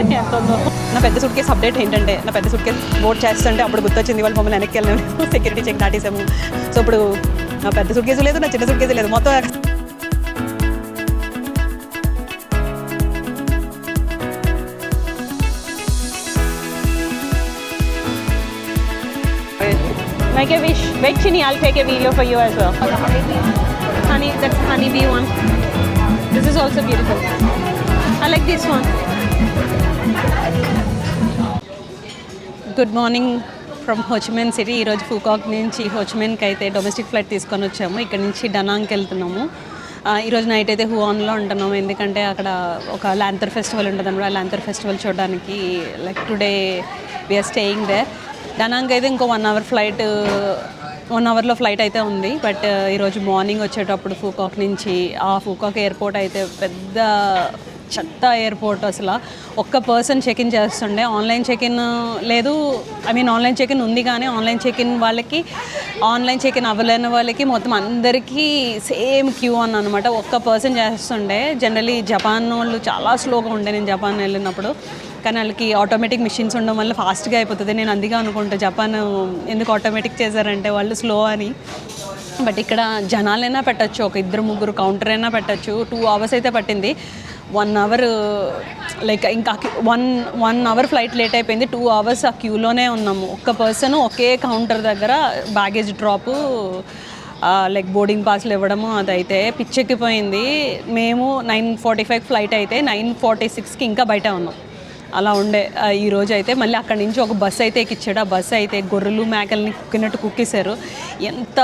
ఎంత ఉందో. నా పెద్ద సూట్ కేసు అప్డేట్ ఏంటంటే, నా పెద్ద సూట్ కేసు బోర్డ్ చేస్తుంటే అప్పుడు గుర్తొచ్చింది వాళ్ళు మమ్మల్ని వెనక్కి వెళ్ళాము, సెక్యూరిటీ చెక్ దాటేసాము. సో ఇప్పుడు నా పెద్ద సూట్ కేసు లేదు, నా చిన్న సూట్ కేసు లేదు, మొత్తం Make a wish. Wait, Chini, I'll take a video for you as well. Honey, that's honey bee one. This is also beautiful. I like this one. Good morning from Ho Chi Minh City. ఈరోజు ఫూకాక్ నుంచి హో చి మిన్కి అయితే domestic flight తీసుకొని వచ్చాము. ఇక్కడ నుంచి డనాంగ్కి వెళ్తున్నాము. ఈరోజు నైట్ అయితే హుఆన్లో ఉంటున్నాము, ఎందుకంటే అక్కడ ఒక లాంతర్ ఫెస్టివల్ ఉంటుంది అన్నమాట. ఆ లాంతర్ ఫెస్టివల్ చూడడానికి like today we're staying there. Danang అయితే ఇంకో 1 hour ఫ్లైట్, 1 hourలో ఫ్లైట్ అయితే ఉంది. బట్ ఈరోజు మార్నింగ్ వచ్చేటప్పుడు ఫూకాక్ నుంచి, ఆ ఫూకాక్ ఎయిర్పోర్ట్ అయితే పెద్ద చెత్త ఎయిర్పోర్ట్. అసలు ఒక్క పర్సన్ చెక్ ఇన్ చేస్తుండే, ఆన్లైన్ చెక్ ఇన్ లేదు. ఆన్లైన్ చెక్ ఇన్ ఉంది, కానీ ఆన్లైన్ చెక్ ఇన్ వాళ్ళకి, ఆన్లైన్ చెక్ ఇన్ అవ్వలేని వాళ్ళకి మొత్తం అందరికీ సేమ్ క్యూ అనమాట. ఒక్క పర్సన్ చేస్తుండే. జనరలీ జపాన్ వాళ్ళు చాలా స్లోగా ఉండే నేను జపాన్ వెళ్ళినప్పుడు, కానీ వాళ్ళకి ఆటోమేటిక్ మిషన్స్ ఉండడం వల్ల ఫాస్ట్గా అయిపోతుంది. నేను అందుకే అనుకుంటా జపాన్ ఎందుకు ఆటోమేటిక్ చేశారంటే వాళ్ళు స్లో అని. బట్ ఇక్కడ జనాలైనా పెట్టచ్చు, ఒక 2-3 కౌంటర్ అయినా పెట్టచ్చు. 2 hours అయితే పట్టింది. 1 hour లైక్ ఇంకా 1 hour ఫ్లైట్ లేట్ అయిపోయింది. 2 hours ఆ క్యూలోనే ఉన్నాము. ఒక్క పర్సన్ ఒకే కౌంటర్ దగ్గర బ్యాగేజ్ డ్రాపు, లైక్ బోర్డింగ్ పాస్లు ఇవ్వడము, అదైతే పిచ్చెక్కిపోయింది. మేము 9:45 ఫ్లైట్ అయితే 9:46కి ఇంకా బయట ఉన్నాం. అలా ఉండే ఈరోజు అయితే. మళ్ళీ అక్కడి నుంచి ఒక బస్సు అయితే ఎక్కిచ్చాడు. ఆ బస్సు అయితే గొర్రెలు మేకల్ని కుక్కినట్టు కుక్కేశారు. ఎంత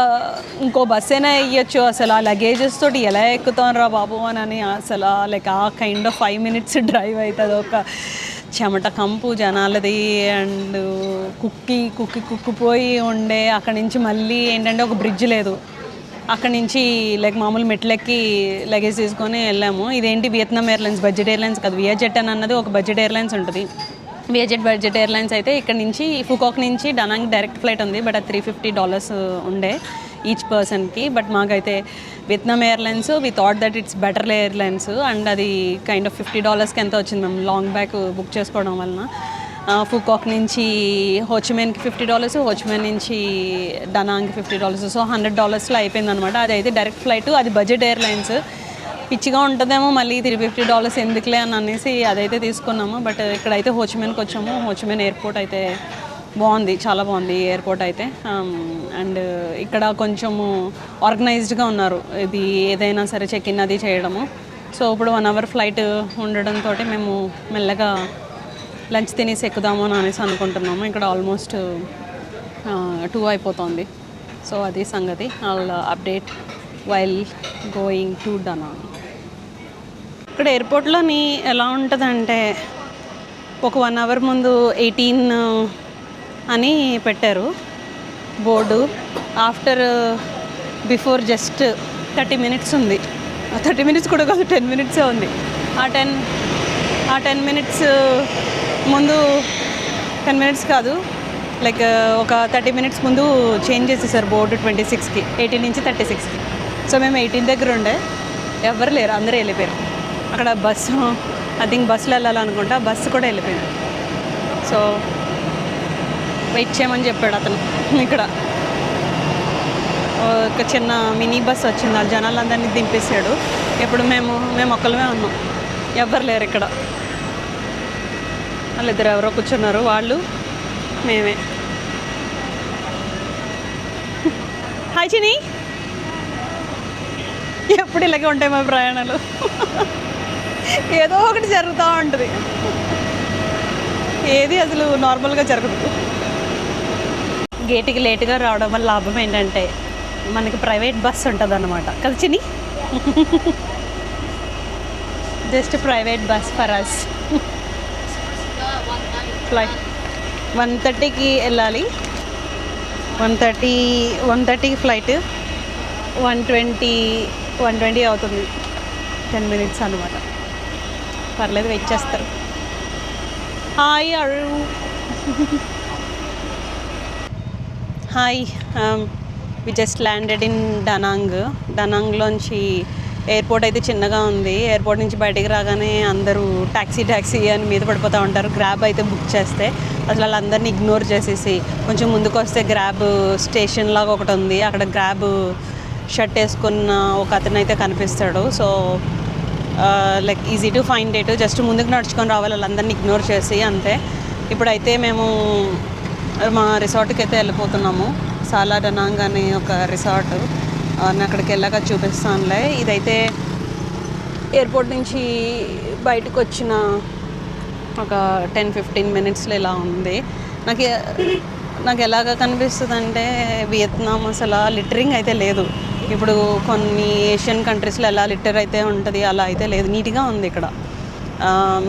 ఇంకో బస్సు అయినా ఇవ్వచ్చు, అసలు ఆ లగేజెస్ తోటి ఎలా ఎక్కుతాను రా బాబు అని అసలు లైక్ ఆ కైండ్ ఆఫ్ 5 minutes డ్రైవ్ అవుతుంది. ఒక చెమట కంపు జనాలది, అండ్ కుక్కిపోయి ఉండే. అక్కడి నుంచి మళ్ళీ ఏంటంటే ఒక బ్రిడ్జ్ లేదు, అక్కడి నుంచి లైక్ మామూలు మెట్లెక్కి లగేజ్ తీసుకొని వెళ్ళాము. ఇదేంటి వియత్నాం ఎయిర్లైన్స్, బడ్జెట్ ఎయిర్లైన్స్ కాదు, వియాజెట్ అని అన్నది ఒక బడ్జెట్ ఎయిర్లైన్స్ ఉంటుంది. బడ్జెట్ ఎయిర్లైన్స్ అయితే ఇక్కడ నుంచి ఫూకాక్ నుంచి డనాంగ్ డైరెక్ట్ ఫ్లైట్ ఉంది. బట్ అది $350 ఉండే ఈచ్ పర్సన్కి. బట్ మాకైతే Vietnam Airlines, we thought that it's better airlines, and అది కైండ్ ఆఫ్ $50కి ఎంత వచ్చింది మేము లాంగ్ బ్యాక్ బుక్ చేసుకోవడం వలన. ఫూకాక్ నుంచి హో చి మిన్కి $50, హో చి మిన్ నుంచి డనాంగ్కి $50. సో $100లో అయిపోయింది అనమాట. అది అయితే డైరెక్ట్ ఫ్లైట్, అది బడ్జెట్ ఎయిర్లైన్స్. పిచ్చిగా ఉంటుందేమో మళ్ళీ $350 ఎందుకులే అని అనేసి అదైతే తీసుకున్నాము. బట్ ఇక్కడైతే హో చి మిన్కి వచ్చాము. హో చి మిన్ ఎయిర్పోర్ట్ అయితే బాగుంది, చాలా బాగుంది ఎయిర్పోర్ట్ అయితే. అండ్ ఇక్కడ కొంచెము ఆర్గనైజ్డ్గా ఉన్నారు, ఇది ఏదైనా సరే చెక్ ఇన్ అది చేయడము. సో ఇప్పుడు 1 hour ఫ్లైట్ ఉండడంతో మేము మెల్లగా లంచ్ తినేసి ఎక్కుదాము అని అనేసి అనుకుంటున్నాము. ఇక్కడ ఆల్మోస్ట్ 2 అయిపోతుంది. సో అది సంగతి. I'll update while going to Danang. ఇక్కడ ఎయిర్పోర్ట్లోని ఎలా ఉంటుందంటే, ఒక 1 hour ముందు 18 అని పెట్టారు బోర్డు. బిఫోర్ జస్ట్ 30 minutes ఉంది. 30 minutes కూడా కాదు, 10 minutes ఉంది. ఆ 10 minutes ముందు, 10 minutes కాదు, లైక్ ఒక 30 minutes ముందు చేంజ్ చేసేసారు బోర్డు 26కి, 18 నుంచి 36కి. సో మేము 18 దగ్గర ఉండే, ఎవరు లేరు, అందరూ వెళ్ళిపోయారు. అక్కడ బస్సు, ఐ థింక్ బస్సులో వెళ్ళాలనుకుంటా, బస్సు కూడా వెళ్ళిపోయింది. సో వెయిట్ చేయమని చెప్పాడు అతను. ఇక్కడ ఒక చిన్న మినీ బస్ వచ్చింది, ఆ జనాలందరినీ దింపేసాడు. ఇప్పుడు మేము ఒక్కలమే ఉన్నాం, ఎవ్వరు లేరు ఇక్కడ. వాళ్ళిద్దరు ఎవరో కూర్చున్నారు, వాళ్ళు మేమే. హాయ్ చిని. ఎప్పుడు ఇలాగే ఉంటాయి మా ప్రయాణాలు, ఏదో ఒకటి జరుగుతూ ఉంటుంది, ఏది అసలు నార్మల్గా జరగదు. గేట్కి లేటుగా రావడం వల్ల లాభం ఏంటంటే మనకి ప్రైవేట్ బస్ ఉంటుంది అన్నమాట కదా చిని. Just private bus for us. Flight 1:30కి వెళ్ళాలి, 1:30కి ఫ్లైట్, 1:20 అవుతుంది. 10 minutes అనమాట. పర్లేదు, వెయిట్ చేస్తారు. హాయ్ అరు. Hi, we just landed in Danang. డనాంగ్లోంచి ఎయిర్పోర్ట్ అయితే చిన్నగా ఉంది. ఎయిర్పోర్ట్ నుంచి బయటికి రాగానే అందరూ ట్యాక్సీ అని మీద పడిపోతూ ఉంటారు. గ్రాబ్ అయితే బుక్ చేస్తే అసలు వాళ్ళందరినీ ఇగ్నోర్ చేసేసి కొంచెం ముందుకు వస్తే గ్రాబ్ స్టేషన్ లాగా ఒకటి ఉంది. అక్కడ గ్రాబ్ షర్ట్ వేసుకున్న ఒక అతను అయితే కనిపిస్తాడు. So like easy to find it. Just ముందుకు నడుచుకొని రావాలి వాళ్ళందరినీ ఇగ్నోర్ చేసి, అంతే. ఇప్పుడైతే మేము మా రిసార్ట్కి అయితే వెళ్ళిపోతున్నాము. సాలా డనాంగ్ అనే ఒక రిసార్ట్. నేను అక్కడికి వెళ్ళాక చూపిస్తానులే. ఇదైతే ఎయిర్పోర్ట్ నుంచి బయటకు వచ్చిన ఒక 10-15 మినిట్స్లో ఇలా ఉంది. నాకు ఎలాగ కనిపిస్తుంది అంటే వియత్నాం అసలు లిటరింగ్ అయితే లేదు. ఇప్పుడు కొన్ని ఏషియన్ కంట్రీస్లో ఎలా లిటర్ అయితే ఉంటుంది అలా అయితే లేదు. నీట్గా ఉంది ఇక్కడ.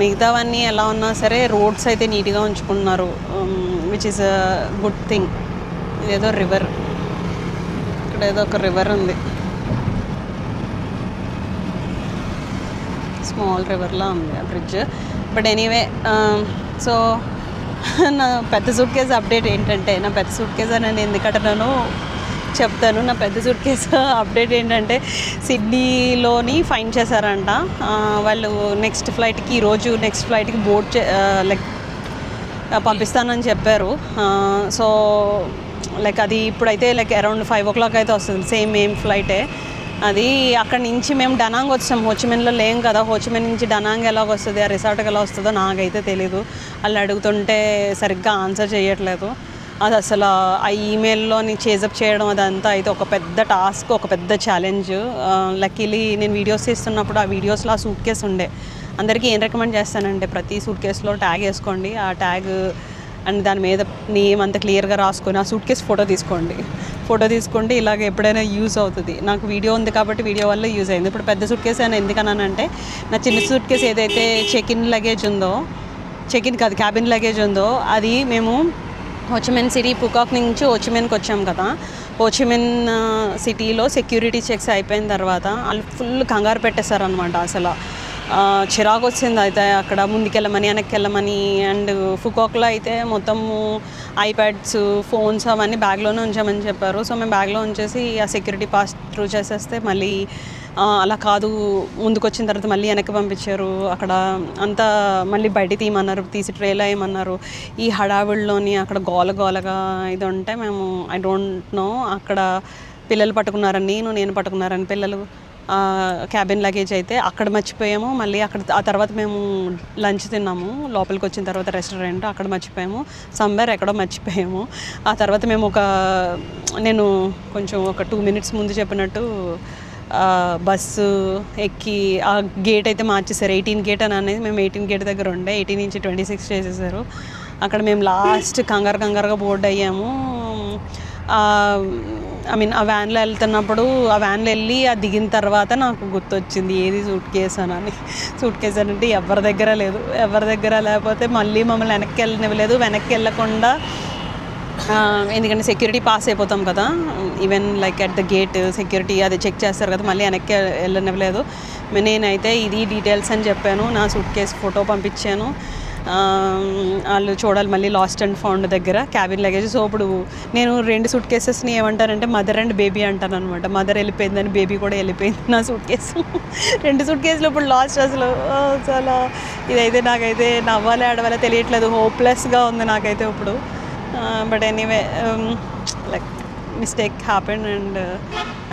మిగతావన్నీ ఎలా ఉన్నా సరే రోడ్స్ అయితే నీట్గా ఉంచుకున్నారు, which is a good thing. ఇదేదో రివర్, ఇక్కడ ఏదో ఒక రివర్ ఉంది, స్మాల్ రివర్లా ఉంది ఆ బ్రిడ్జ్. బట్ ఎనీవే, సో నా పెద్ద సూట్ కేసు అప్డేట్ ఏంటంటే, నా పెద్ద సూట్ కేసు అని నేను ఎందుకంటున్నానో చెప్తాను. నా పెద్ద సూట్ కేసు అప్డేట్ ఏంటంటే సిడ్నీలోని ఫైన్ చేశారంట. వాళ్ళు నెక్స్ట్ ఫ్లైట్కి బోర్డ్ లైక్ పంపిస్తానని చెప్పారు. సో లైక్ అది ఇప్పుడైతే లైక్ అరౌండ్ 5 o'clock అయితే వస్తుంది. సేమ్ ఫ్లైటే అది. అక్కడి నుంచి మేము డనాంగ్ వచ్చాం, హోచిమిన్లో లేం కదా. హోచిమిన్ నుంచి డనాంగ్ ఎలాగ వస్తుంది, ఆ రిసార్ట్కి ఎలా వస్తుందో నాకైతే తెలీదు. వాళ్ళు అడుగుతుంటే సరిగ్గా ఆన్సర్ చేయట్లేదు. అది అసలు ఆ ఈమెయిల్లోని చేజప్ చేయడం అదంతా అయితే ఒక పెద్ద టాస్క్, ఒక పెద్ద ఛాలెంజ్. లక్కీలీ నేను వీడియోస్ తీస్తున్నప్పుడు ఆ వీడియోస్లో ఆ సూట్ కేసు ఉండే. అందరికీ ఏం రికమెండ్ చేస్తానంటే ప్రతి సూట్ కేసులో ట్యాగ్ వేసుకోండి. ఆ ట్యాగ్ అండ్ దాని మీద నేమ్ అంతా క్లియర్గా రాసుకొని ఆ సూట్ కేసు ఫోటో తీసుకుంటే ఇలాగ ఎప్పుడైనా యూజ్ అవుతుంది. నాకు వీడియో ఉంది కాబట్టి వీడియో వల్ల యూజ్ అయింది. ఇప్పుడు పెద్ద సూట్ కేసు అని ఎందుకన్నానంటే, నా చిన్న సూట్ కేసు ఏదైతే చెకిన్ క్యాబిన్ లగేజ్ ఉందో అది మేము హోచిమిన్ సిటీ పుకాక్ నుంచి హోచిమిన్కి వచ్చాం కదా. హోచిమిన్ సిటీలో సెక్యూరిటీ చెక్స్ అయిపోయిన తర్వాత వాళ్ళు ఫుల్ కంగారు పెట్టేశారనమాట. అసలు చిరాకు వచ్చింది. అయితే అక్కడ ముందుకెళ్ళమని వెనక్కి వెళ్ళమని. అండ్ ఫుకాక్లో అయితే మొత్తము ఐప్యాడ్స్, ఫోన్స్ అవన్నీ బ్యాగ్లోనే ఉంచామని చెప్పారు. సో మేము బ్యాగ్లో ఉంచేసి ఆ సెక్యూరిటీ పాస్ త్రూ చేసేస్తే మళ్ళీ అలా కాదు, ముందుకు వచ్చిన తర్వాత మళ్ళీ వెనక్కి పంపించారు. అక్కడ అంతా మళ్ళీ బయట తీసి ట్రేలో ఏమన్నారు. ఈ హడావిడిలోని అక్కడ గోలగా ఇది ఉంటే మేము ఐ డోంట్ నో, అక్కడ పిల్లలు పట్టుకున్నారని నేను పట్టుకున్నారని పిల్లలు క్యాబిన్ లగేజ్ అయితే అక్కడ మర్చిపోయాము. మళ్ళీ ఆ తర్వాత మేము లంచ్ తిన్నాము లోపలికి వచ్చిన తర్వాత రెస్టారెంట్, అక్కడ మర్చిపోయాము. సమ్వేర్ ఎక్కడో మర్చిపోయాము. ఆ తర్వాత మేము నేను కొంచెం ఒక 2 minutes ముందు చెప్పినట్టు బస్సు ఎక్కి ఆ గేట్ అయితే మార్చేశారు. 18 గేట్ అని అనేది మేము 18 గేట్ దగ్గర ఉండే, 18 నుంచి 26 చేసేసారు. అక్కడ మేము లాస్ట్ కంగారుగా బోర్డు అయ్యాము. ఆ వ్యాన్లో వెళ్తున్నప్పుడు ఆ వ్యాన్లో వెళ్ళి దిగిన తర్వాత నాకు గుర్తొచ్చింది ఏది సూట్ కేసు అంటే ఎవరి దగ్గర లేకపోతే మళ్ళీ మమ్మల్ని వెనక్కి వెళ్ళనివ్వలేదు. వెనక్కి వెళ్ళకుండా, ఎందుకంటే సెక్యూరిటీ పాస్ అయిపోతాం కదా, even like at the gate security అది చెక్ చేస్తారు కదా, మళ్ళీ వెనక్కి వెళ్ళనివ్వలేదు. నేనైతే ఇది డీటెయిల్స్ అని చెప్పాను, నా సూట్ కేసు ఫోటో పంపించాను. వాళ్ళు చూడాలి మళ్ళీ లాస్ట్ అండ్ ఫౌండ్ దగ్గర క్యాబిన్ లగేజ్. సో ఇప్పుడు నేను 2 సూట్ కేసెస్ని ఏమంటానంటే మదర్ అండ్ బేబీ అంటాను అనమాట. మదర్ వెళ్ళిపోయిందని బేబీ కూడా వెళ్ళిపోయింది నా సూట్ కేసు. 2 సూట్ కేసులు ఇప్పుడు లాస్ట్. అసలు చాలా ఇదైతే నాకైతే నవ్వాలి ఆడవాళ్ళ తెలియట్లేదు, హోప్లెస్గా ఉంది నాకైతే ఇప్పుడు. But anyway, like mistake happen and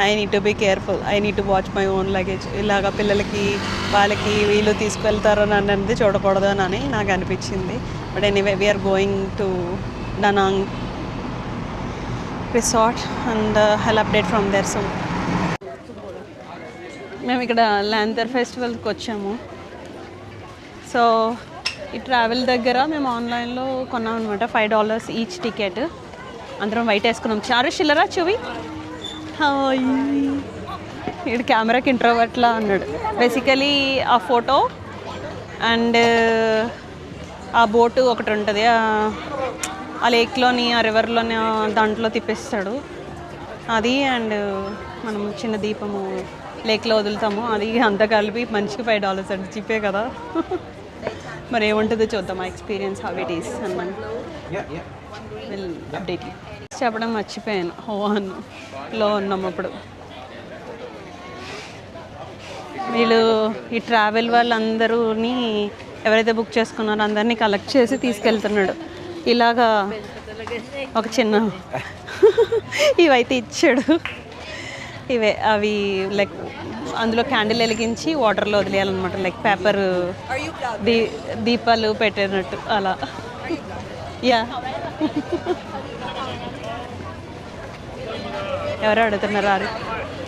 I need to be careful. I need to watch my own luggage. ఇలాగ పిల్లలకి వాళ్ళకి వీళ్ళు తీసుకువెళ్తారు అని అనేది చూడకూడదు అని నాకు అనిపించింది. But anyway, we're going to Danang resort and I'll update from there soon. మేము ఇక్కడ లాంతర్ ఫెస్టివల్కి వచ్చాము. సో ఈ ట్రావెల్ దగ్గర మేము ఆన్లైన్లో కొన్నాం అనమాట. $5 ఈచ్ టికెట్. అందరం వైట్ వేసుకున్నాం. చారు చిల్లరా చూవి ఇక్కడ కెమెరాకి ఇంట్రోవర్ట్లా అన్నాడు. బేసికలీ ఆ ఫోటో అండ్ ఆ బోటు ఒకటి ఉంటుంది, ఆ లేక్లోని ఆ రివర్లోని దాంట్లో తిప్పిస్తాడు అది. అండ్ మనం చిన్న దీపము లేక్లో వదులుతాము, అది అంతా కలిపి మంచిగా $5 అంటే చిప్పే కదా. మరి ఏముంటుందో చూద్దాం, ఆ ఎక్స్పీరియన్స్ హౌ ఇట్ ఈస్ అన్నమాట. విల్ అప్డేట్ చెప్పడం మర్చిపోయాను. హోవాన్లో ఉన్నాము అప్పుడు. వీళ్ళు ఈ ట్రావెల్ వాళ్ళందరూని ఎవరైతే బుక్ చేసుకున్నారో అందరినీ కలెక్ట్ చేసి తీసుకెళ్తున్నాడు. ఇలాగా ఒక చిన్న ఇవైతే ఇచ్చాడు. ఇవే అవి లైక్ అందులో క్యాండిల్ వెలిగించి వాటర్లో వదిలేయాలన్నమాట. లైక్ పేపర్ దీపాలు పెట్టినట్టు అలా. యా ఎవరు అడుగుతున్నారు?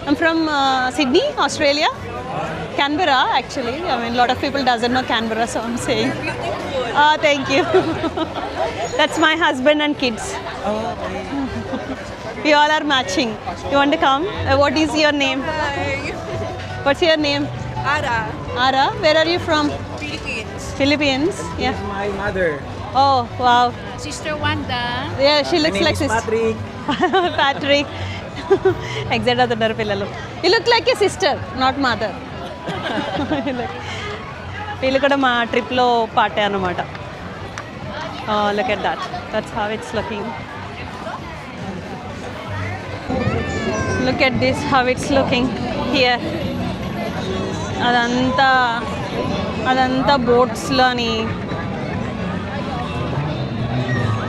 I'm from Sydney, Australia. Canberra actually. I mean, lot of people doesn't know Canberra, so I'm saying. Thank you. That's my husband and kids. We all are matching. You want to come? What is your name? Hi. What's your name? Ara. Ara. Where are you from? Philippines. Philippines. Yeah. My mother. Oh wow. Sister Wanda. Yeah, she looks My name like is Patrick. Patrick. Exact అవుతున్నారు పిల్లలు. You look like a sister, not mother. వీళ్ళు కూడా మా ట్రిప్లో పార్టే అన్నమాట. Look at that. That's how it's looking. Look at this, how it's looking here. అదంతా బోట్స్లోని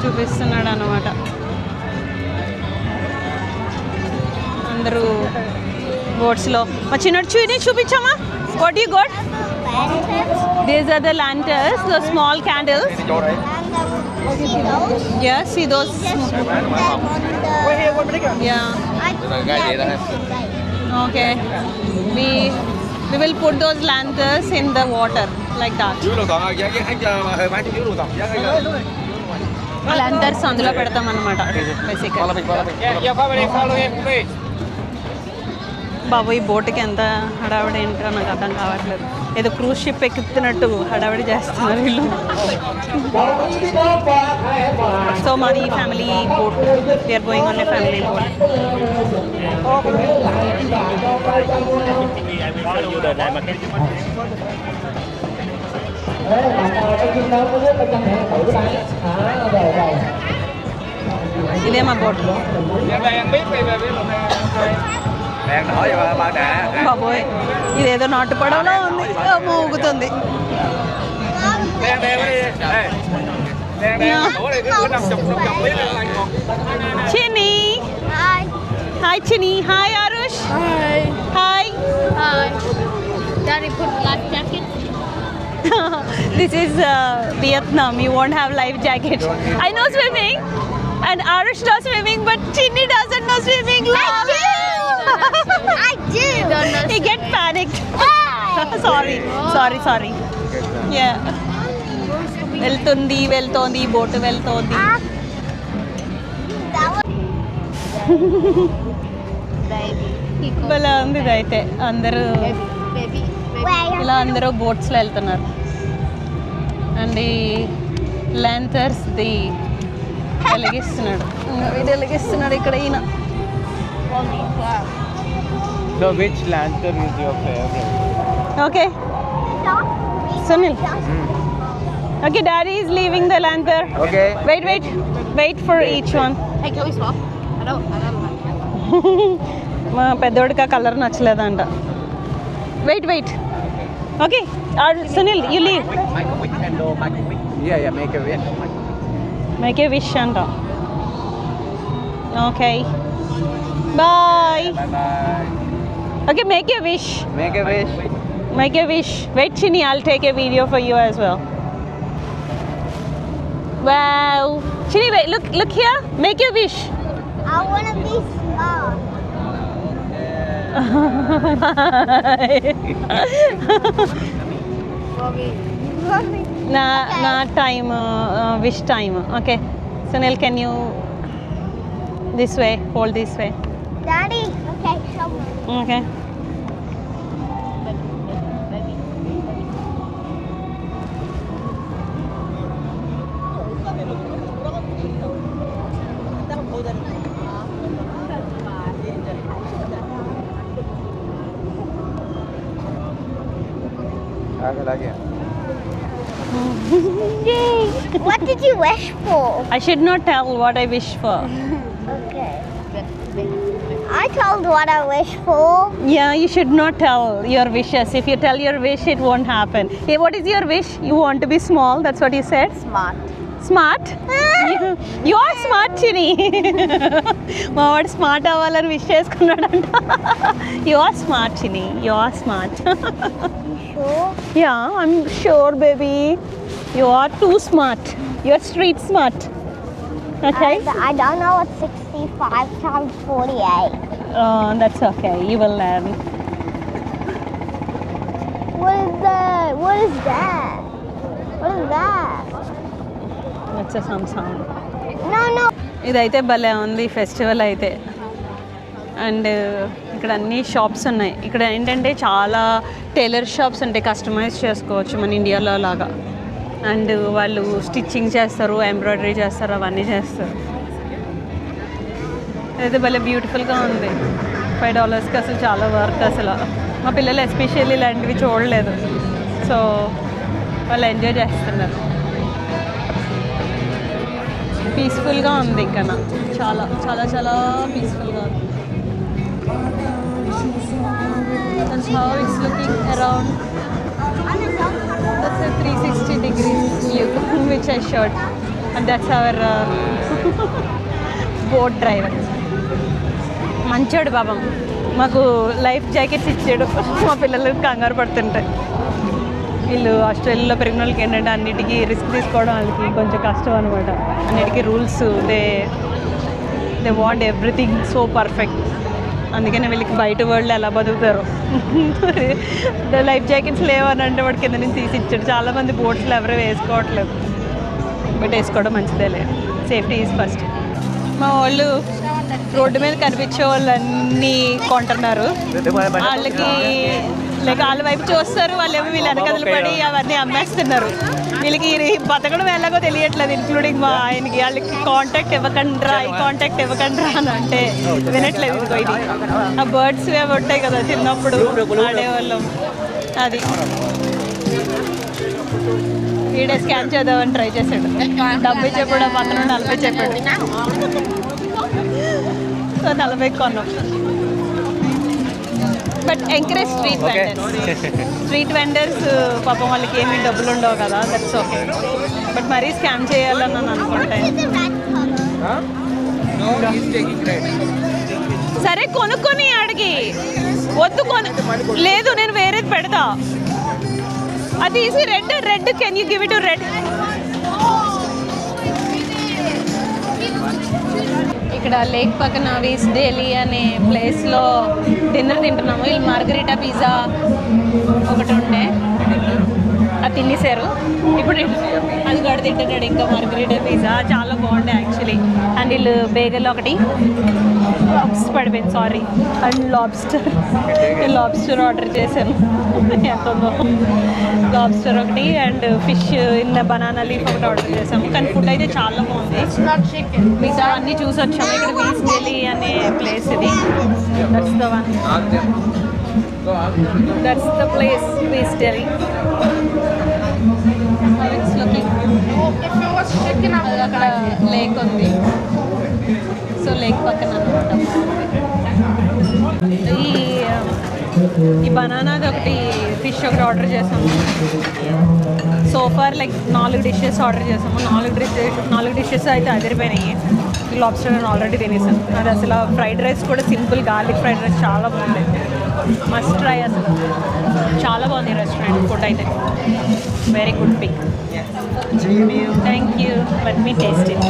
చూపిస్తున్నాడు అన్నమాట. అందరూ బోట్స్లో. మా చిన్నట్టు చూపించామా? What you got? These are the lanterns, the small candles. Yeah, see those. Yeah. Okay. We will put those lanterns in the water like that. Lanterns అందులో పెడతాం అన్నమాట బేసిక్గా. బాబు ఈ బోట్కి ఎంత హడావిడి ఏంటో నాకు అర్థం కావట్లేదు. ఏదో క్రూజ్ షిప్ ఎక్కుతున్నట్టు హడావిడి చేస్తున్నారు వీళ్ళు. సో మాది family boat. We're going on a family boat. ఇదే మా బోట్. బాబోయ్ ఇదేదో నాటు పడవలో ఉంది, ఊగుతుంది. Chinni. Hi Chinni. Hi Aarush. Hi. Daddy put life jacket. This is Vietnam. You won't have life jackets. I know swimming and Arush does swimming, but Chinni doesn't know swimming. I do. He get panicked. Sorry. Yeah. వెళ్తోంది boat వెళ్తోంది. భలే ఉంది ఇదైతే. అందరూ ఇలా అందరూ బోట్స్లో వెళ్తున్నారు. And ఈ ల్యాంతర్స్ వెలిగిస్తున్నాడు. వెలిగిస్తున్నాడు ఇక్కడ ఈయన. So which lantern is your favorite? Okay. Sunil. Okay, Daddy is leaving the lantern. Okay. Wait for each one. Hey, can we swap? I don't like that. మా పెద్దోడికి ఆ కలర్ నచ్చలేదంట. Wait. Okay Sunil you leave. Yeah, make a wish. Make a wish అంట. Okay bye. Bye. Okay make a wish. Make a wish. Make a wish. Wait, Chinni, I'll take a video for you as well. Wow. Chinni, wait, look here. Make a wish. I want to be small. Na time, wish time. Okay. Sunil, can you this way? Hold this way. Daddy. Okay, show me. Okay. Yay! What did you wish for? I should not tell what I wish for. Okay. I tell what I wish for? Yeah, you should not tell your wishes. If you tell your wish, it won't happen. Hey, what is your wish? You want to be small, that's what you said? Smart. Smart? You are smart, Chini. మా వాడు smart అవ్వాలని wish చేసుకున్నాడంట. You are smart, Chini. You are smart. Sure. Yeah, I'm sure, baby. You are too smart. You're street smart. Okay? I don't know what 65 times 48. That's okay. You will learn. What is that? What is that? What is that? That's a some sound. No. ఇదైతే భలే ఉంది festival అయితే. And ఇక్కడ అన్ని shops ఉన్నాయి. ఇక్కడ ఏంటంటే చాలా టైలర్ షాప్స్ ఉంటాయి, కస్టమైజ్ చేసుకోవచ్చు మన ఇండియాలో లాగా. అండ్ వాళ్ళు స్టిచ్చింగ్ చేస్తారు, ఎంబ్రాయిడరీ చేస్తారు, అవన్నీ చేస్తారు. అయితే భలే బ్యూటిఫుల్గా ఉంది. $5కి అసలు చాలా వర్క్ అసలు. మా పిల్లలు ఎస్పెషల్లీ ఇలాంటివి చూడలేదు, సో వాళ్ళు ఎంజాయ్ చేస్తున్నారు. పీస్ఫుల్గా ఉంది ఇంకా చాలా చాలా చాలా పీస్ఫుల్గా ఉంది. That's how it's looking around. That's a 360 degrees view which I shot, and that's our boat driver. మంచోడు పాపం, మాకు లైఫ్ జాకెట్స్ ఇచ్చాడు. మా పిల్లలు కంగారు పడుతుంటాయి. వీళ్ళు ఆస్ట్రేలియాలో పెరిగిన వాళ్ళకి ఏంటంటే అన్నిటికీ రిస్క్ తీసుకోవడం వాళ్ళకి కొంచెం కష్టం అనమాట. అన్నిటికీ rules they want everything so perfect. అందుకని వీళ్ళకి బయట వరల్డ్ ఎలా బతుకుతారు. లైఫ్ జాకెట్స్ లేవని అంటే వాడు కింద నుంచి తీసి ఇచ్చాడు. చాలామంది బోట్స్లో ఎవరు వేసుకోవట్లేదు, బట్ వేసుకోవడం మంచిదేలే, సేఫ్టీ ఈజ్ ఫస్ట్. మా వాళ్ళు రోడ్డు మీద కనిపించే వాళ్ళన్నీ కొంటున్నారు. వాళ్ళకి లైక్ వాళ్ళ వైపు చూస్తారు, వాళ్ళు ఏమో వీళ్ళు వెనకదలు పడి అవన్నీ అమ్మేస్తున్నారు. వీళ్ళకి బతకడం ఎలాగో తెలియట్లేదు, ఇంక్లూడింగ్ మా ఆయనకి. వాళ్ళకి కాంటాక్ట్ ఇవ్వకండ్రా, ఈ కాంటాక్ట్ ఇవ్వకండ్రా అని అంటే వినట్లేదు. ఇదిగో ఇది ఆ బర్డ్స్ అవి ఉంటాయి కదా, చిన్నప్పుడు ఆడేవాళ్ళం. అది వీడే స్కాన్ చేద్దామని ట్రై చేశాడు. 70 చెప్పాడు, పక్కన 40 చెప్పాడు. సో 40 కొన్నాం. బట్ ఎంకరేజ్ స్ట్రీట్ వెండర్స్ పాపం వాళ్ళకి ఏమీ డబ్బులు ఉండవు కదా, దట్స్ ఓకే. బట్ మరీ స్కామ్ చేయాలని నేను అనుకుంటాను. సరే కొనుక్కొని అడిగి వద్దు లేదు, నేను వేరేది పెడతా. అది easy. Red can you give it to red? ఇక్కడ లేక్ పక్కన వీస్ డైలీ అనే ప్లేస్లో డిన్నర్ తింటున్నాము. వీళ్ళు మార్గరీటా పిజ్జా ఒకటి ఉండే, అది తినేసారు. ఇప్పుడు అది కూడా తింటున్నాడు ఇంకా మార్గరీటా పిజ్జా, చాలా బాగుండే యాక్చువల్లీ. అండ్ వీళ్ళు బేగల్ ఒకటి పడిపోయింది, సారీ. అండ్ లాబ్స్టర్ ఆర్డర్ చేశాను. ఎంతో లాబ్స్టర్ ఒకటి and fish in banana leaf ఒకటి ఆర్డర్ చేసాము. కానీ ఫుడ్ అయితే చాలా బాగుంది. మిగతా అన్నీ చూసి వచ్చాము. ఇక్కడ వీస్ డైలీ అనే ప్లేస్ ఇది. That's the one, that's the place, V's daily. అక్కడ లేక్ ఉంది, సో లేక్ పక్కన అనమాట. ఈ బనానాది ఒకటి ఫిష్ ఒకటి ఆర్డర్ చేసాము. So far like 4 dishes order చేసాము. 4 డిషెస్ అయితే అదిరిపోయినాయి. ఈ లాబ్స్టర్ నేను ఆల్రెడీ తినేసాను. అది అసలు ఫ్రైడ్ రైస్ కూడా సింపుల్ గార్లిక్ ఫ్రైడ్ రైస్ చాలా బాగుంది. మస్ట్ ట్రై అసలు, చాలా బాగుంది రెస్టారెంట్ ఫుడ్ అయితే. Very good pick. Thank you. Let me taste it.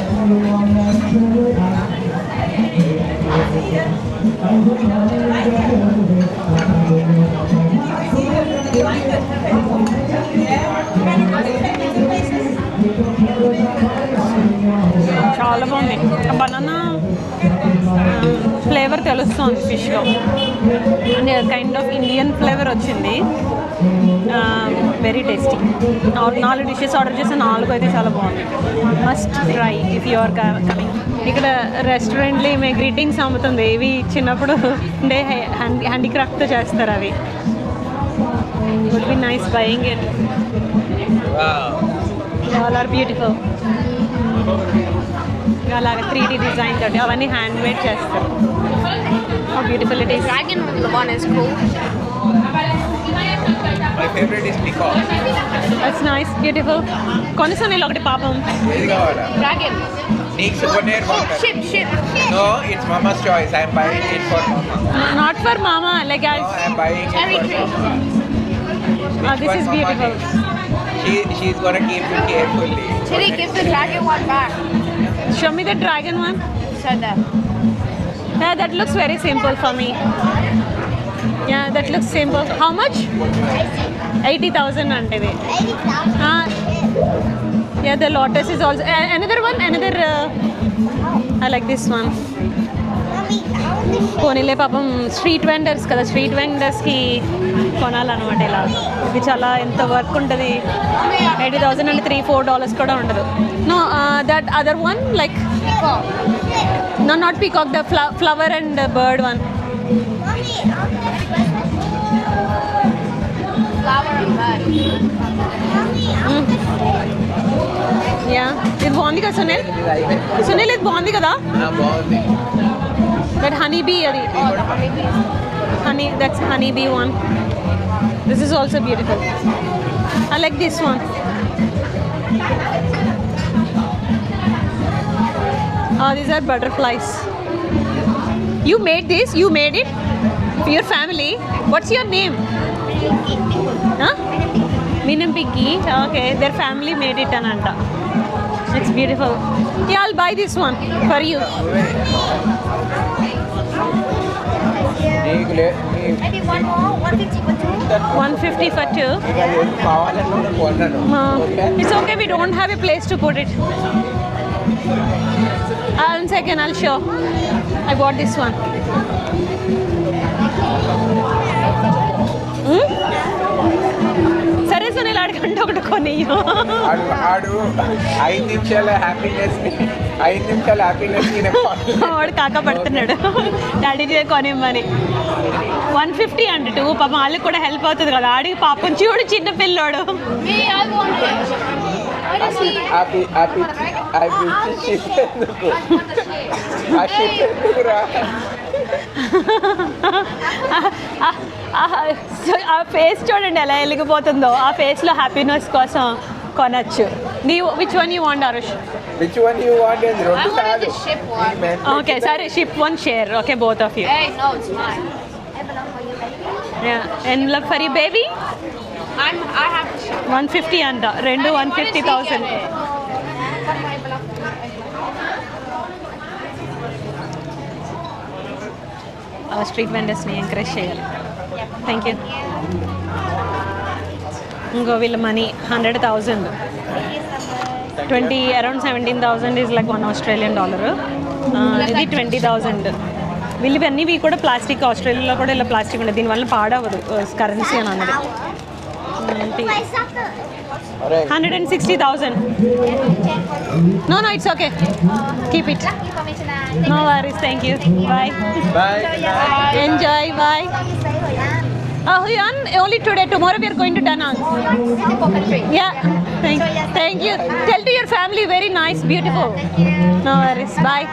చాలా బాగుంది. బనానా ఫ్లేవర్ తెలుస్తుంది ఫిష్లో, and kind of Indian flavour వచ్చింది. Very tasty. 4 డిషెస్ ఆర్డర్ చేస్తే 4 అయితే చాలా బాగుంది. Must try if you are coming. ఇక్కడ రెస్టారెంట్లో ఈమె గ్రీటింగ్స్ అమ్ముతుంది. ఇవి చిన్నప్పుడు ఉండే హ్యాండీక్రాఫ్ట్తో చేస్తారు. అవి would be nice buying it. All are beautiful. అలాగా 3D డిజైన్ తోటి అవన్నీ హ్యాండ్ మేడ్ చేస్తారు. How beautiful it is. Dragon one is cool. My favorite is peacock. It's nice beautiful. కొనుసోనిల్ ఒకటి పాపం. ఏది కావాలా? Dragon. Need souvenir water. Ship. No, it's mama's choice. I'm buying it for mama. Not for mama like No, I'm buying it Cherry for tree. mama. This Which is one mama beautiful. needs? She's gonna keep it carefully. Chili, give the dragon one back. Show me the dragon one. Said that. Yeah, that looks very simple for me. Yeah, that looks simple. How much? 80,000 అంటేవి. Yeah, the lotus is also another one. I like this one. పోనీలే పాపం street vendors కదా, street వెండర్స్కి కొనాలన్నమాట. ఇలా ఇది చాలా ఎంత work ఉంటుంది. 80,000 అంటే $3-4 కూడా ఉండదు. Know that other one like no, not peacock, the flower and bird one. Flower and bud. Yeah, ఇది బాగుంది కదా సునీల్. సునీల్ ఇది బాగుంది కదా. బాగుంది. దట్ హనీ బీ అది. Honey, that's honey bee one. This is also beautiful. I like this one. These are butterflies. You made this? You made it? For your family? What's your name? Huh? Minam Piggy. Okay, their family made it ananta. It's beautiful. Yeah, I'll buy this one for you. Maybe one more. 150 for two. 150 for two. It's okay, we don't have a place to put it. One second, I'll show. I bought this one. సరే సునీల్ ఆడికంటే ఒకటి కొని. ఆడు 5 నిమిషాల happiness వాడు కాక పడుతున్నాడు daddy కొనిమ్మని. 150 అంటే two పాపం వాళ్ళకి కూడా హెల్ప్ అవుతుంది కదా. ఆడికి పాపం చూడు చిన్న పిల్లోడు. Me, I want it. What is he? ఆ ఫేస్ చూడండి ఎలా వెలిగిపోతుందో. ఆ ఫేస్లో హ్యాపీనెస్ కోసం కొనచ్చు. Which one you want Arush? Which one you want? I wanted the ship one. Okay సరే ship one share. Okay both of you. Hey, no, it's mine. envelope for your baby. I have the ship. 150 అంట. రెండు 150,000. Street వెండర్స్ని encourage చేయాలి. Thank you. ఇంకో వీళ్ళ money 100,000. 20 around 17,000 is like $1 Australian. ఇది 20,000. వీళ్ళివన్నీ కూడా plastic. ఆస్ట్రేలియాలో కూడా ఇలా ప్లాస్టిక్ ఉండదు. దీనివల్ల పాడవదు కరెన్సీ అని అన్నది. 160,000. No, it's okay. Keep it. No worries. Thank you. Bye. Bye. Enjoy. Bye. Huyan, only today. Tomorrow we are going to Da Nang. Yeah. Thank you. Tell to your family, very nice, beautiful. No worries. Bye.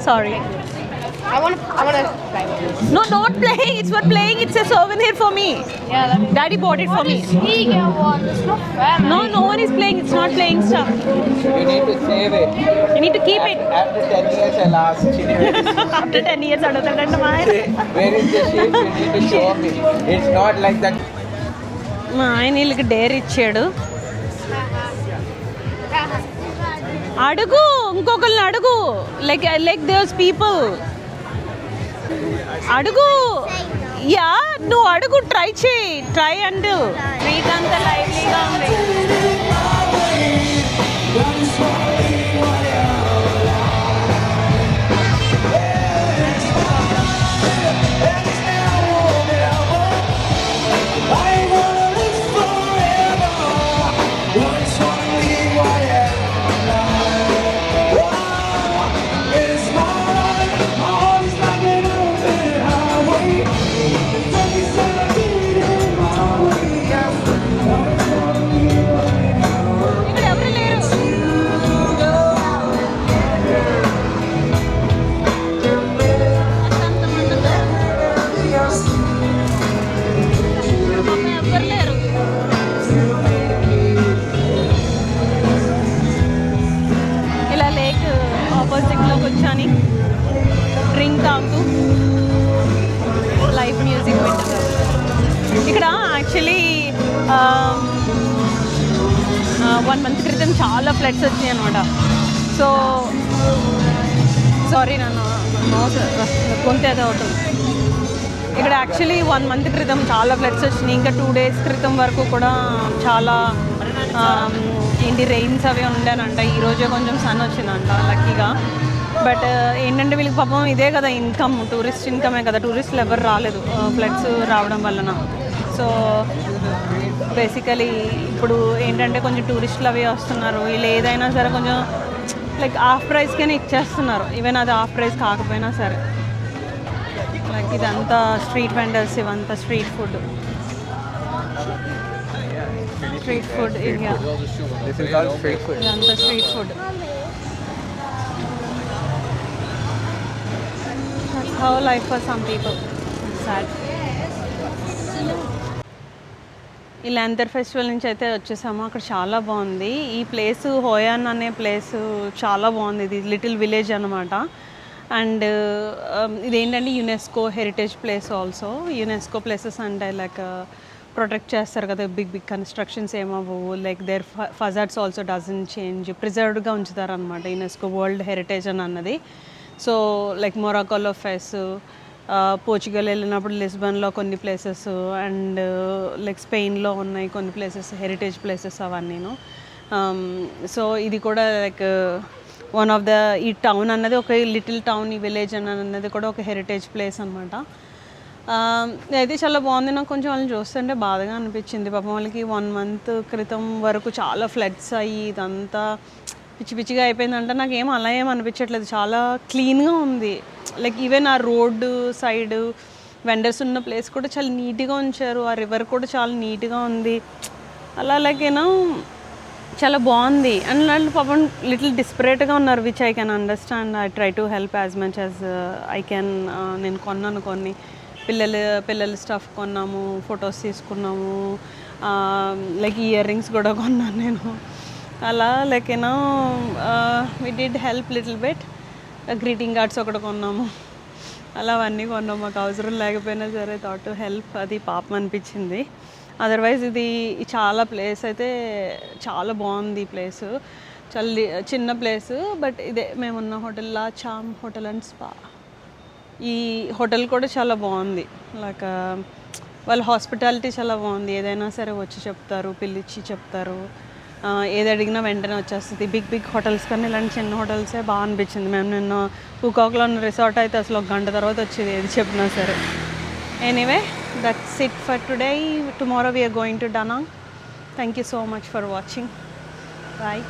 Sorry. I want to play with this. No, not playing. It's for playing. It's a souvenir for me. Yeah, let me. Daddy bought it for me. He get one. It's not fair. No one is playing. It's not playing stuff. You need to save it. You need to keep it. After 10 years, I'll ask Chini, After 10 years, where is the ship? You need to show me. It's not like that. మా ఆయన వీళ్ళకి dare ఇచ్చాడు. అడుగు, ఇంకొకరిని అడుగు. Like those people. అడుగు. Yeah నువ్వు అడుగు. ట్రై చేయి. ట్రై అండ్ స్ట్రీట్ అంతా లైవ్లీగా ఉంది. డ్రింక్ తాగుతూ లైవ్ మ్యూజిక్ వింటున్నారు. ఇక్కడ యాక్చువల్లీ 1 month క్రితం చాలా ఫ్లడ్స్ వచ్చాయి అనమాట. సో సారీ నన్ను గొంతు ఏదో అవుతుంది. ఇక్కడ యాక్చువల్లీ 1 month క్రితం చాలా ఫ్లడ్స్ వచ్చినాయి. ఇంకా 2 days క్రితం వరకు కూడా చాలా ఏంటి రెయిన్స్ అవి ఉండేనంట. ఈరోజే కొంచెం సన్ వచ్చిందంట లక్కీగా. బట్ ఏంటంటే వీళ్ళకి పాపం ఇదే కదా ఇన్కమ్, టూరిస్ట్ ఇన్కమే కదా. టూరిస్టులు ఎవరు రాలేదు ఫ్లడ్స్ రావడం వలన. సో బేసికలీ ఇప్పుడు ఏంటంటే కొంచెం టూరిస్టులు అవి వస్తున్నారు. వీళ్ళు ఏదైనా సరే కొంచెం లైక్ హాఫ్ ప్రైస్కైనా ఇచ్చేస్తున్నారు, ఈవెన్ అది హాఫ్ ప్రైస్ కాకపోయినా సరే. లైక్ ఇదంతా స్ట్రీట్ వెండర్స్, ఇవంతా street food area. This is all street food. ఇదంతా street food. That's how life for some people. It's sad. ఈ ల్యాంతర్ ఫెస్టివల్ నుంచి అయితే వచ్చేసాము. అక్కడ చాలా బాగుంది ఈ ప్లేస్. హోయాన్ అనే ప్లేస్ చాలా బాగుంది. ఇది లిటిల్ విలేజ్ అనమాట. అండ్ ఇదేంటంటే UNESCO heritage place also. UNESCO places అంటే లైక్ ప్రొటెక్ట్ చేస్తారు కదా, బిగ్ కన్స్ట్రక్షన్స్ ఏమవ్వవు. Like there facades also doesn't change, ప్రిజర్వ్డ్గా ఉంచుతారనమాట యునెస్కో వరల్డ్ హెరిటేజ్ అని అన్నది. సో లైక్ మొరాకోలో ఫెస్, పోర్చుగల్ వెళ్ళినప్పుడు లిస్బన్లో కొన్ని ప్లేసెస్, అండ్ లైక్ స్పెయిన్లో ఉన్నాయి కొన్ని ప్లేసెస్, హెరిటేజ్ ప్లేసెస్ అవన్నీను. సో ఇది కూడా లైక్ వన్ ఆఫ్ ద, ఈ టౌన్ అన్నది ఒక లిటిల్ టౌన్, ఈ విలేజ్ అన్నది కూడా ఒక హెరిటేజ్ ప్లేస్ అనమాట. అయితే చాలా బాగుంది. నాకు కొంచెం వాళ్ళని చూస్తుంటే బాధగా అనిపించింది. పాపం వాళ్ళకి 1 month క్రితం వరకు చాలా ఫ్లడ్స్ అయ్యి ఇదంతా పిచ్చి పిచ్చిగా అయిపోయిందంటే నాకు ఏం అలా ఏం అనిపించట్లేదు. చాలా క్లీన్గా ఉంది. లైక్ ఈవెన్ ఆ రోడ్డు సైడ్ వెండర్స్ ఉన్న ప్లేస్ కూడా చాలా నీట్గా ఉంచారు. ఆ రివర్ కూడా చాలా నీట్గా ఉంది. అలా లైక్ ఏమో చాలా బాగుంది. అండ్ వాళ్ళు పాపం లిటిల్ డిస్పరేట్గా ఉన్నారు, which I can understand. I try to help as much as I can. నేను కొన్నాను కొన్ని పిల్లల స్టఫ్ కొన్నాము, ఫొటోస్ తీసుకున్నాము, లైక్ ఇయర్ రింగ్స్ కూడా కొన్నాను నేను. అలా like you know we did help little bit. Greeting cards ఒకటి కొన్నాము. అలా అవన్నీ కొన్నాము. మాకు అవసరం లేకపోయినా సరే థాట్ టు హెల్ప్. అది పాపం అనిపించింది. అదర్వైజ్ ఇది చాలా ప్లేస్ అయితే చాలా బాగుంది. ఈ ప్లేసు చాలా చిన్న ప్లేసు. బట్ ఇదే మేమున్న hotel law charm hotel and spa. ఈ హోటల్ కూడా చాలా బాగుంది. లైక్ వాళ్ళ హాస్పిటాలిటీ చాలా బాగుంది. ఏదైనా సరే వచ్చి చెప్తారు, పిలిచి చెప్తారు. ఏది అడిగినా వెంటనే వచ్చేస్తుంది. బిగ్ హోటల్స్ కానీ ఇలాంటి చిన్న హోటల్సే బాగా అనిపించింది. మేము నిన్న పూకాక్లో ఉన్న రిసార్ట్ అయితే అసలు 1 గంట తర్వాత వచ్చేది ఏది చెప్పినా సరే. Anyway, that's it for today. Tomorrow we are going to Da Nang. Thank you so much for watching. Bye.